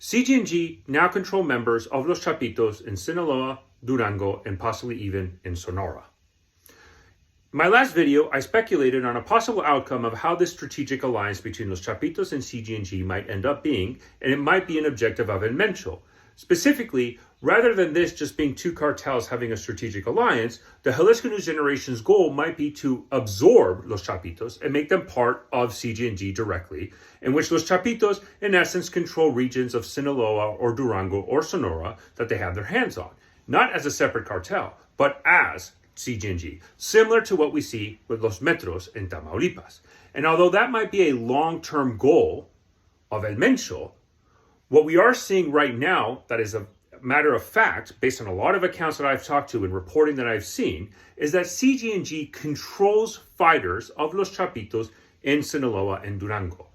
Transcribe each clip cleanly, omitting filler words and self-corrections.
CG&G now control members of Los Chapitos in Sinaloa, Durango, and possibly even in Sonora. In my last video, I speculated on a possible outcome of how this strategic alliance between Los Chapitos and CG&G might end up being, and it might be an objective of El Mencho. Specifically, rather than this just being two cartels having a strategic alliance, the Jalisco New Generation's goal might be to absorb Los Chapitos and make them part of CG&G directly, in which Los Chapitos, in essence, control regions of Sinaloa or Durango or Sonora that they have their hands on, not as a separate cartel, but as CG&G, similar to what we see with Los Metros in Tamaulipas. And although that might be a long-term goal of El Mencho, what we are seeing right now, that is a matter of fact, based on a lot of accounts that I've talked to and reporting that I've seen, is that CG&G controls fighters of Los Chapitos in Sinaloa and Durango.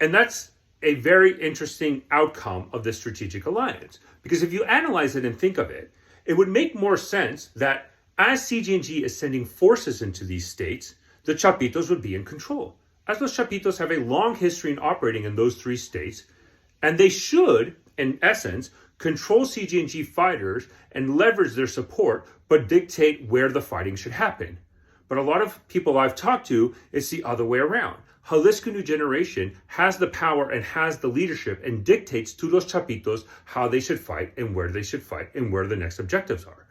And that's a very interesting outcome of this strategic alliance. Because if you analyze it and think of it, it would make more sense that as CG&G is sending forces into these states, the Chapitos would be in control. As Los Chapitos have a long history in operating in those three states, and they should, in essence, control CG&G fighters and leverage their support, but dictate where the fighting should happen. But a lot of people I've talked to, it's the other way around. Jalisco New Generation has the power and has the leadership and dictates to Los Chapitos how they should fight and where they should fight and where the next objectives are.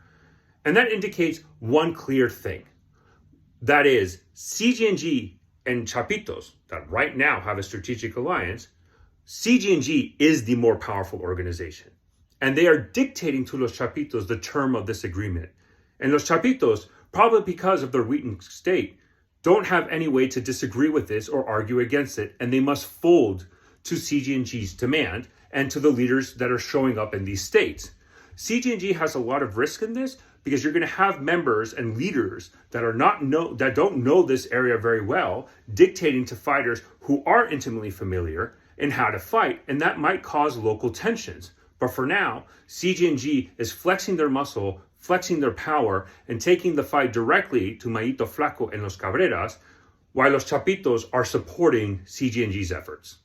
And that indicates one clear thing. That is, CG&G and Chapitos, that right now have a strategic alliance, CG&G is the more powerful organization. And they are dictating to Los Chapitos the term of this agreement. And Los Chapitos, probably because of their weakened state, don't have any way to disagree with this or argue against it. And they must fold to CG&G's demand and to the leaders that are showing up in these states. CG&G has a lot of risk in this because you're going to have members and leaders that don't know this area very well, dictating to fighters who are intimately familiar in how to fight, and that might cause local tensions. But for now, CG&G is flexing their muscle, flexing their power, and taking the fight directly to Mayito Flaco and Los Cabreras, while Los Chapitos are supporting CG&G's efforts.